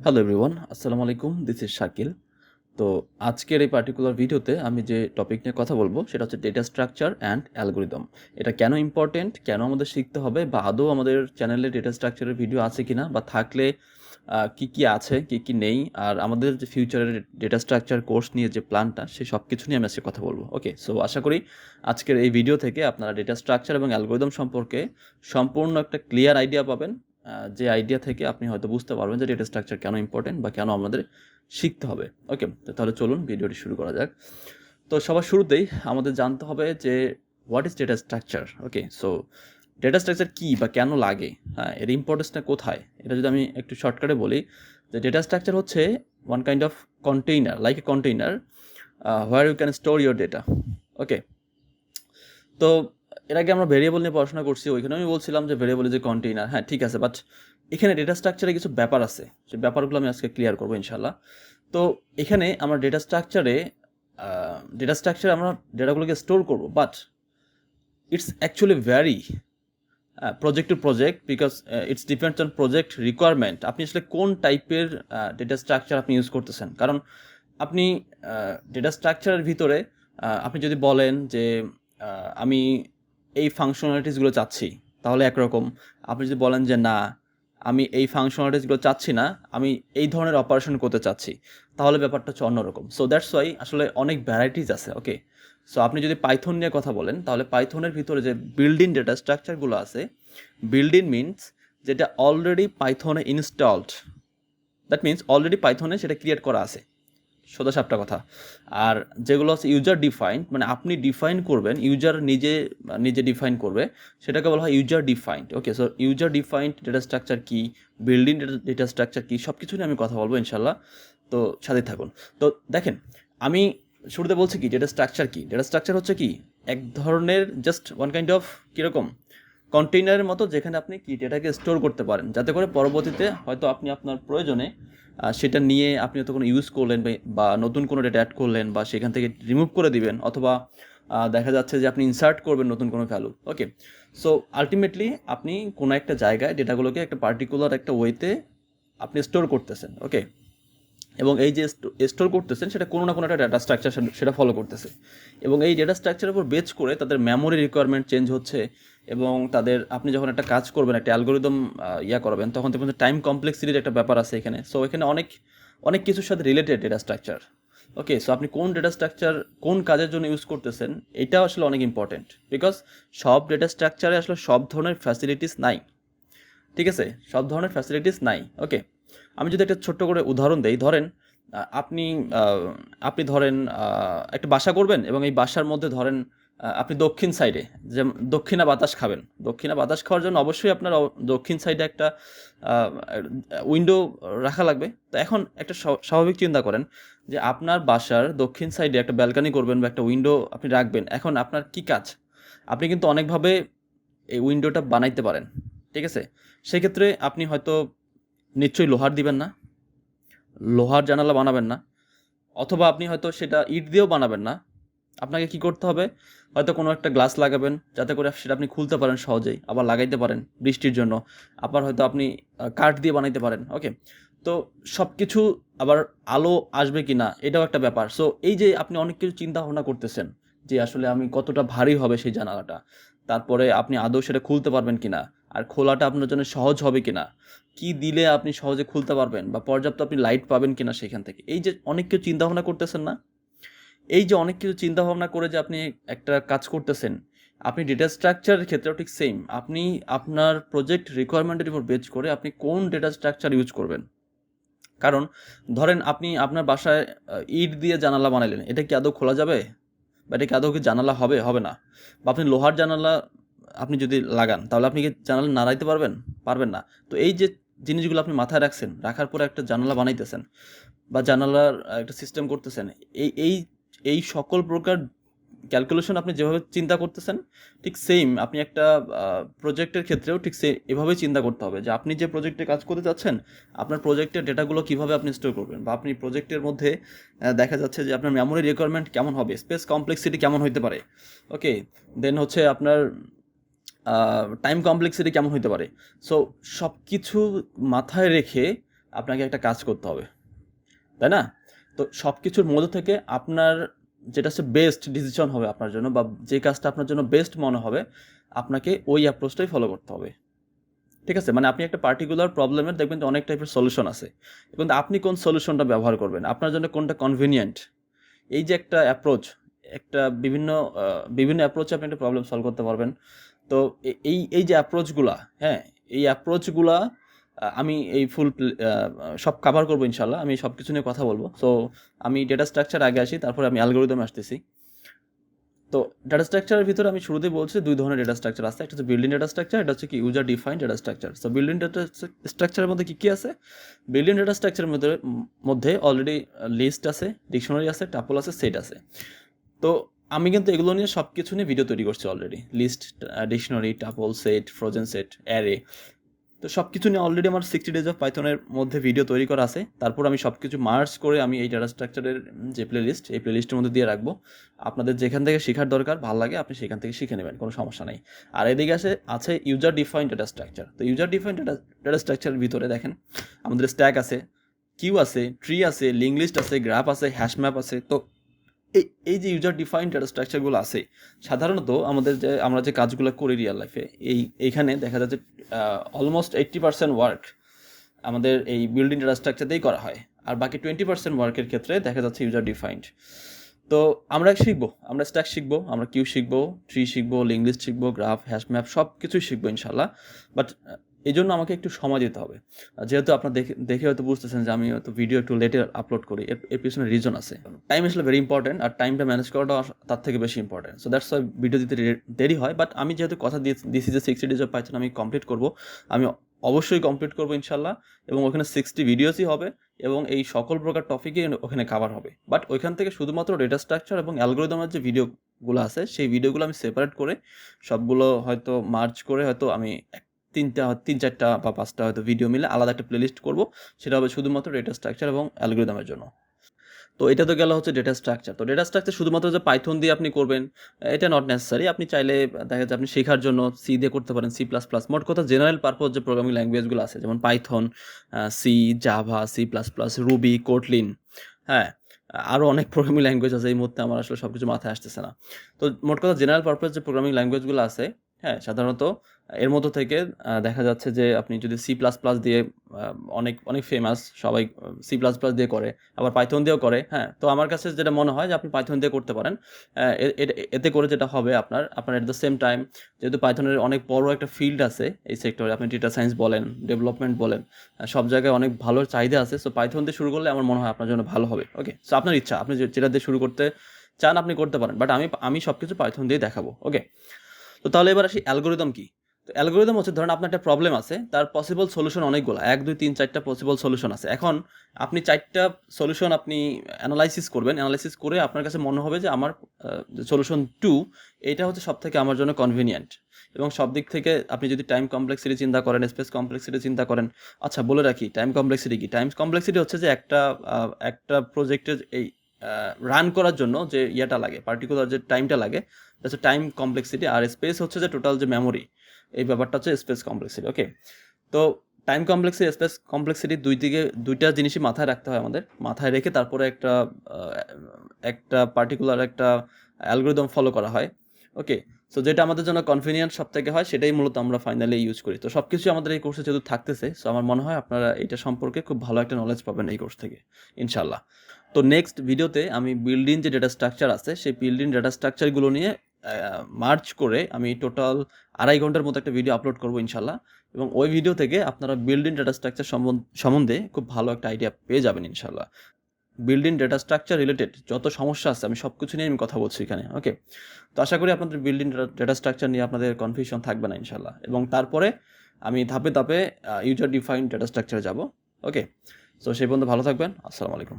Hello everyone, আসসালামু আলাইকুম। This is Shakil. তো আজকের এই পার্টিকুলার ভিডিওতে আমি যে টপিক নিয়ে কথা বলবো সেটা হচ্ছে ডেটা স্ট্রাকচার অ্যান্ড অ্যালগরিদম। এটা কেন ইম্পর্টেন্ট, কেন আমাদের শিখতে হবে, বা আদৌ আমাদের চ্যানেলে ডেটা স্ট্রাকচারের ভিডিও আছে কিনা, বা থাকলে কি কি আছে, কি কি নেই, আর আমাদের যে ফিউচারের ডেটা স্ট্রাকচার কোর্স নিয়ে যে প্ল্যানটা, সেই সব কিছু নিয়ে আমি আজকে কথা বলবো। ওকে, সো আশা করি আজকের এই ভিডিও থেকে আপনারা ডেটা স্ট্রাকচার এবং অ্যালগরিদম সম্পর্কে সম্পূর্ণ একটা ক্লিয়ার আইডিয়া পাবেন। যে আইডিয়া থেকে আপনি হয়তো বুঝতে পারবেন যে ডেটা স্ট্রাকচার কেন ইম্পর্টেন্ট বা কেন আমাদের শিখতে হবে। ওকে, তো তাহলে চলুন ভিডিওটি শুরু করা যাক। তো সবার শুরুতেই আমাদের জানতে হবে যে what is data structure. Okay, so data structure কী বা কেন লাগে, হ্যাঁ, এর ইম্পর্টেন্সটা কোথায়, এটা যদি আমি একটু শর্টকাটে বলি, যে ডেটা স্ট্রাকচার হচ্ছে one kind of container, like a container where you can store your data. Okay, তো এর আগে আমরা ভেরিয়েবল নিয়ে পড়াশোনা করছি, ওইখানে আমি বলছিলাম যে ভেরিয়েবল যে কন্টেইনার, হ্যাঁ ঠিক আছে, বাট এখানে ডেটা স্ট্রাকচারে কিছু ব্যাপার আছে, সেই ব্যাপারগুলো আমি আজকে ক্লিয়ার করবো ইনশাল্লাহ। তো এখানে আমরা ডেটা স্ট্রাকচারে আমরা ডেটাগুলোকে স্টোর করবো, but it's actually vary project to project, because it's depends on project requirement. আপনি আসলে কোন টাইপের ডেটা স্ট্রাকচার আপনি ইউজ করতেছেন। কারণ আপনি ডেটা স্ট্রাকচারের ভিতরে আপনি যদি বলেন যে আমি এই ফাংশনালিটিসগুলো চাচ্ছি, তাহলে একরকম। আপনি যদি বলেন যে না, আমি এই ফাংশনালিটিসগুলো চাচ্ছি না, আমি এই ধরনের অপারেশন করতে চাচ্ছি, তাহলে ব্যাপারটা হচ্ছে অন্যরকম। সো দ্যাটস ওয়াই আসলে অনেক ভ্যারাইটিস আছে। ওকে, সো আপনি যদি পাইথন নিয়ে কথা বলেন, তাহলে পাইথনের ভিতরে যে বিল্ড-ইন ডেটা স্ট্রাকচারগুলো আছে, বিল্ড-ইন মিনস যেটা অলরেডি পাইথনে ইনস্টলড, দ্যাট মিনস অলরেডি পাইথনে সেটা ক্রিয়েট করা আছে, সোজা সাপটা কথা। আর যেগুলো হচ্ছে ইউজার ডিফাইন্ড, মানে আপনি ডিফাইন করবেন, ইউজার নিজে নিজে ডিফাইন করবে, সেটাকে বলা হয় user defined. Okay, so user defined data structure কী, বিল্ডিং ডেটা স্ট্রাকচার কী, সব কিছু নিয়ে আমি কথা বলবো ইনশাল্লাহ। তো সাথে থাকুন। তো দেখেন, আমি শুরুতে বলছি কি ডেটা স্ট্রাকচার কী। ডেটা স্ট্রাকচার হচ্ছে কি, এক ধরনের জাস্ট ওয়ান কাইন্ড অফ কীরকম কন্টেইনারের মতো, যেখানে আপনি কি ডেটাকে স্টোর করতে পারেন, যাতে করে পরবর্তীতে হয়তো আপনি আপনার প্রয়োজনে সেটা নিয়ে আপনি হয়তো কোনো ইউজ করলেন, বা নতুন কোনো ডেটা অ্যাড করলেন, বা সেখান থেকে রিমুভ করে দিবেন, অথবা দেখা যাচ্ছে যে আপনি ইনসার্ট করবেন নতুন কোনো ভ্যালু। ওকে, সো আলটিমেটলি আপনি কোনো একটা জায়গায় ডেটাগুলোকে একটা পার্টিকুলার একটা ওয়েতে আপনি স্টোর করতেছেন। ওকে, এবং এই যে স্টোর করতেছেন সেটা কোনো না কোনো একটা ডেটা স্ট্রাকচার সেটা ফলো করতেছে, এবং এই ডেটা স্ট্রাকচারের উপর বেচ করে তাদের মেমোরি রিকোয়ারমেন্ট চেঞ্জ হচ্ছে, এবং তাদের আপনি যখন একটা কাজ করবেন, একটা অ্যালগোরিদম করবেন, তখন দেখবেন টাইম কমপ্লেক্সিটির একটা ব্যাপার আছে এখানে। সো এখানে অনেক অনেক কিছুর সাথে related data structure. Okay, so আপনি কোন ডেটা স্ট্রাকচার কোন কাজের জন্য ইউজ করতেছেন, এটা আসলে অনেক ইম্পর্টেন্ট, বিকজ সব ডেটা স্ট্রাকচারে আসলে সব ধরনের ফ্যাসিলিটিস নাই। ঠিক আছে, সব ধরনের ফ্যাসিলিটিস নাই। ওকে, আমি যদি একটা ছোট্ট করে উদাহরণ দেই, ধরেন আপনি আপনি ধরেন একটা বাসা করবেন, এবং এই বাসার মধ্যে ধরেন আপনি দক্ষিণ সাইডে, যে দক্ষিণা বাতাস খাবেন, দক্ষিণা বাতাস খাওয়ার জন্য অবশ্যই আপনার দক্ষিণ সাইডে একটা উইন্ডো রাখা লাগবে। তো এখন একটা স্বাভাবিক চিন্তা করেন যে আপনার বাসার দক্ষিণ সাইডে একটা ব্যালকানি করবেন বা একটা উইন্ডো আপনি রাখবেন। এখন আপনার কি কাজ, আপনি কিন্তু অনেকভাবে এই উইন্ডোটা বানাইতে পারেন। ঠিক আছে, সেক্ষেত্রে আপনি হয়তো নিশ্চয়ই লোহার দিবেন না, লোহার জানালা বানাবেন না, অথবা আপনি হয়তো সেটা ইট দিয়েও বানাবেন না। আপনাকে কি করতে হবে, হয়তো কোনো একটা গ্লাস লাগাবেন, যাতে করে সেটা আপনি খুলতে পারেন সহজেই, আবার লাগাইতে পারেন বৃষ্টির জন্য। আবার হয়তো আপনি কাঠ দিয়ে বানাইতে পারেন। ওকে, তো সব কিছু, আবার আলো আসবে কি না এটাও একটা ব্যাপার। সো এই যে আপনি অনেক কিছু চিন্তা ভাবনা করতেছেন যে আসলে আমি কতটা ভারী হবে সেই জানালাটা, তারপরে আপনি আদৌ সেটা খুলতে পারবেন কিনা, আর খোলাটা আপনার জন্য সহজ হবে কিনা, কি দিলে আপনি সহজে খুলতে পারবেন, বা পর্যাপ্ত আপনি লাইট পাবেন কিনা সেখান থেকে, এই যে অনেক কিছু চিন্তা ভাবনা করতেছেন না, এই যে অনেক কিছু চিন্তা ভাবনা করে যে আপনি একটা কাজ করতেছেন, আপনি ডেটা স্ট্রাকচারের ক্ষেত্রেও ঠিক সেম। আপনি আপনার প্রজেক্ট রিকোয়ারমেন্টের উপর বেচ করে আপনি কোন ডেটা স্ট্রাকচার ইউজ করবেন। কারণ ধরেন আপনি আপনার বাসায় ইট দিয়ে জানালা বানাইলেন, এটা কি আদৌ খোলা যাবে, বা এটা কি আদৌ কি জানালা হবে, হবে না। বা আপনি লোহার জানালা আপনি যদি লাগান, তাহলে আপনি কি জানালা নাড়াইতে পারবেন, পারবেন না। তো এই যে জিনিসগুলো আপনি মাথায় রাখছেন, রাখার পরে একটা জানালা বানাইতেছেন বা জানালার একটা সিস্টেম করতেছেন, এই এই এই সকল প্রকার ক্যালকুলেশন আপনি যেভাবে চিন্তা করতেছেন, ঠিক সেম আপনি একটা প্রজেক্টের ক্ষেত্রেও ঠিক এভাবেই চিন্তা করতে হবে যে আপনি যে প্রজেক্টে কাজ করতে চাচ্ছেন, আপনার প্রজেক্টের ডেটাগুলো কীভাবে আপনি স্টোর করবেন, বা আপনি প্রজেক্টের মধ্যে দেখা যাচ্ছে যে আপনার মেমোরি রিকোয়ারমেন্ট কেমন হবে, স্পেস কমপ্লেক্সিটি কেমন হতে পারে। ওকে, দেন হচ্ছে আপনার টাইম কমপ্লেক্সিটি কেমন হতে পারে। সো সব কিছু মাথায় রেখে আপনাকে একটা কাজ করতে হবে, তাই না? তো সব কিছুর মধ্য থেকে আপনার যেটা হচ্ছে বেস্ট ডিসিশন হবে আপনার জন্য, বা যে কাজটা আপনার জন্য বেস্ট মনে হবে, আপনাকে ওই অ্যাপ্রোচটাই ফলো করতে হবে। ঠিক আছে? মানে আপনি একটা পার্টিকুলার প্রবলেমের দেখবেন যে অনেক টাইপের সলিউশন আছে, কিন্তু আপনি কোন সলিউশনটা ব্যবহার করবেন, আপনার জন্য কোনটা কনভিনিয়েন্ট, এই যে একটা অ্যাপ্রোচ, একটা বিভিন্ন অ্যাপ্রোচে আপনি একটা প্রবলেম সলভ করতে পারবেন। তো এই যে অ্যাপ্রোচগুলা, হ্যাঁ, এই অ্যাপ্রোচগুলা আমি এই সব কভার করবো ইনশাল্লাহ। আমি সব কিছু নিয়ে কথা বলবো। সো আমি ডেটা স্ট্রাকচার আগে আসি, তারপরে আমি অ্যালগরিদমে আসতেছি। তো ডেটা স্ট্রাকচারের ভিতরে আমি শুরুতেই বলছি 2 ধরনের ডেটা স্ট্রাকচার আছে। একটা হচ্ছে বিল্ডিং ডেটা স্ট্রাকচার, এটা হচ্ছে কি user defined data structure. So building data স্ট্রাকচারের মধ্যে কি আছে? বিল্ডিং ডেটা স্ট্রাকচারের মধ্যে অলরেডি লিস্ট আছে, ডিকশনারি আছে, টাপল আছে, সেট আছে। তো আমি কিন্তু এগুলো নিয়ে সব কিছু নিয়ে ভিডিও তৈরি করছি already. List, dictionary, tuple, set, frozen set, array, তো সব কিছু নিয়ে অলরেডি আমার 60 ডেজ অফ পাইথনের মধ্যে ভিডিও তৈরি করা আছে। তারপর আমি সব কিছু মার্জ করে আমি এই ডেটা স্ট্রাকচারের যে প্লেলিস্ট, এই প্লেলিস্টের মধ্যে দিয়ে রাখবো। আপনাদের যেখান থেকে শেখার দরকার, ভালো লাগে, আপনি সেখান থেকে শিখে নেবেন, কোনো সমস্যা নেই। আর এদিকে আছে ইউজার ডিফাইন্ড ডেটা স্ট্রাকচার। তো ইউজার ডিফাইন্ড ডেটা স্ট্রাকচারের ভিতরে দেখেন আমাদের স্ট্যাক আছে, কিউ আছে, ট্রি আছে, লিঙ্ক লিস্ট আছে, গ্রাফ আছে, হ্যাশ ম্যাপ আছে। তো এই যে ইউজার ডিফাইন্ড ডেটা স্ট্রাকচারগুলো আছে, সাধারণত আমরা যে কাজগুলো করি রিয়েল লাইফে, এইখানে দেখা যাচ্ছে অলমোস্ট 80% ওয়ার্ক আমাদের এই বিল্ডিং ডেটা স্ট্রাকচারতেই করা হয়, আর বাকি 20% ওয়ার্কের ক্ষেত্রে দেখা যাচ্ছে ইউজার ডিফাইন্ড। তো আমরা স্ট্যাক শিখবো, আমরা কিউ শিখবো, ট্রি শিখবো, লিঙ্ক লিস্ট শিখবো, গ্রাফ, হ্যাশ ম্যাপ, সব কিছুই শিখবো ইনশাল্লাহ। বাট এই জন্য আমাকে একটু সময় দিতে হবে। যেহেতু আপনার দেখে হয়তো বুঝতেছেন যে আমি হয়তো ভিডিও একটু লেটে আপলোড করি, এর পিছনে রিজন আছে। টাইম আসলে ভেরি ইম্পর্টেন্ট, আর টাইমটা ম্যানেজ করাটা তার থেকে বেশি important. So that's why video দিতে দেরি হয়। বাট আমি যেহেতু কথা দিয়েছি যে 60 ডেজ অফ পাইথন আমি কমপ্লিট করবো, আমি অবশ্যই কমপ্লিট করবো ইনশাল্লাহ। এবং ওখানে 60 ভিডিওসই হবে, এবং এই সকল প্রকার টপিকই ওখানে কাভার হবে। বাট ওইখান থেকে শুধুমাত্র ডেটা স্ট্রাকচার এবং অ্যালগরিদমের যে ভিডিওগুলো আছে, সেই ভিডিওগুলো আমি সেপারেট করে সবগুলো হয়তো মার্জ করে হয়তো আমি 3-4টা বা 5টা হয়তো ভিডিও মিলে আলাদা একটা প্লেলিস্ট করব। সেটা হবে শুধুমাত্র ডেটা স্ট্রাকচার এবং অ্যালগরিদমের জন্য। তো এটা তো গেল হচ্ছে ডেটা স্ট্রাকচার। তো ডেটা স্ট্রাকচার শুধুমাত্র যে পাইথন দিয়ে আপনি করবেন, এটা নট নেসেসারি। আপনি চাইলে দেখা যাচ্ছে আপনি শেখার জন্য সি দিয়ে করতে পারেন, সি প্লাস প্লাস। মোট কথা জেনারেল পারপোজ যে প্রোগ্রামিং ল্যাঙ্গুয়েজগুলো আছে, যেমন Python, C, Java, C plus plus, Ruby, Kotlin, হ্যাঁ, আরও অনেক প্রোগ্রামিং ল্যাঙ্গুয়েজ আছে। এই মুহূর্তে আমার আসলে সব কিছু মাথায় আসতেছে না। তো মোট কথা জেনারেল পারপোজ যে প্রোগ্রামিং ল্যাঙ্গুয়েজগুলো আছে, হ্যাঁ, সাধারণত এর মধ্য থেকে দেখা যাচ্ছে যে আপনি যদি সি প্লাস প্লাস দিয়ে, অনেক অনেক ফেমাস, সবাই সি প্লাস প্লাস দিয়ে করে, আবার পাইথন দিয়েও করে, হ্যাঁ। তো আমার কাছে যেটা মনে হয় যে আপনি পাইথন দিয়ে করতে পারেন। এতে করে যেটা হবে, আপনার এট দ্য সেম টাইম, যেহেতু পাইথনের অনেক বড় একটা ফিল্ড আছে এই সেক্টরে, আপনি ডেটা সায়েন্স বলেন, ডেভেলপমেন্ট বলেন, সব জায়গায় অনেক ভালো চাহিদা আছে। সো পাইথন দিয়ে শুরু করলে আমার মনে হয় আপনার জন্য ভালো হবে। ওকে, সো আপনার ইচ্ছা, আপনি যেটা দিয়ে শুরু করতে চান আপনি করতে পারেন, বাট আমি সব কিছু পাইথন দিয়ে দেখাবো। ওকে, তো তাহলে এবার আসি অ্যালগরিদম কি। তো অ্যালগরিদম হচ্ছে, ধরেন আপনার একটা প্রবলেম আছে, তার পসিবল সলিউশন অনেকগুলো, 1 2 3 4টা পসিবল সলিউশন আছে। এখন আপনি 4টা সলিউশন আপনি অ্যানালাইসিস করবেন। অ্যানালাইসিস করে আপনার কাছে মনে হবে যে আমার সলিউশন 2 এটা হচ্ছে সব থেকে আমার জন্য কনভিনিয়েন্ট। এবং সব দিক থেকে আপনি যদি টাইম কমপ্লেক্সিটি চিন্তা করেন, স্পেস কমপ্লেক্সিটি চিন্তা করেন। আচ্ছা, বলে রাখি টাইম কমপ্লেক্সিটি কি। টাইম কমপ্লেক্সিটি হচ্ছে যে একটা প্রজেক্টের এই রান করার জন্য যে ইয়েটা লাগে, পার্টিকুলার যে টাইমটা লাগে, হচ্ছে টাইম কমপ্লেক্সিটি। আর স্পেস হচ্ছে যে টোটাল যে মেমোরি, এই ব্যাপারটা হচ্ছে স্পেস কমপ্লেক্সিটি। ওকে, তো টাইম কমপ্লেক্সিটি, স্পেস কমপ্লেক্সিটি দুইটা জিনিসই মাথায় রাখতে হয় আমাদের। মাথায় রেখে তারপরে একটা পার্টিকুলার একটা অ্যালগরিদম ফলো করা হয়। ওকে, সো যেটা আমাদের জন্য কনভিনিয়েন্ট সব থেকে হয়, সেটাই মূলত আমরা ফাইনালি ইউজ করি। তো সব কিছু আমাদের এই কোর্সে যেহেতু থাকতেছে, সো আমার মনে হয় আপনারা এটা সম্পর্কে খুব ভালো একটা নলেজ পাবেন এই কোর্স থেকে ইনশাল্লাহ। তো নেক্সট ভিডিওতে আমি বিল্ডিং যে ডেটা স্ট্রাকচার আছে, সেই বিল্ডিং ডেটা স্ট্রাকচারগুলো নিয়ে মার্চ করে আমি টোটাল 2.5 ঘন্টার মতো একটা ভিডিও আপলোড করবো ইনশাল্লাহ। এবং ওই ভিডিও থেকে আপনারা বিল্ডিং ডেটা স্ট্রাকচার সম্বন্ধে খুব ভালো একটা আইডিয়া পেয়ে যাবেন ইনশাল্লাহ। বিল্ডিং ডেটা স্ট্রাকচার রিলেটেড যত সমস্যা আছে, আমি সব কিছু নিয়ে আমি কথা বলছি এখানে। ওকে, তো আশা করি আপনাদের বিল্ডিং ডেটা স্ট্রাকচার নিয়ে আপনাদের কনফিউশন থাকবে না ইনশাল্লাহ। এবং তারপরে আমি ধাপে ধাপে ইউজার ডিফাইন্ড ডেটা স্ট্রাকচারে যাব। ওকে, সো সেই পর্যন্ত ভালো থাকবেন। আসসালামু আলাইকুম।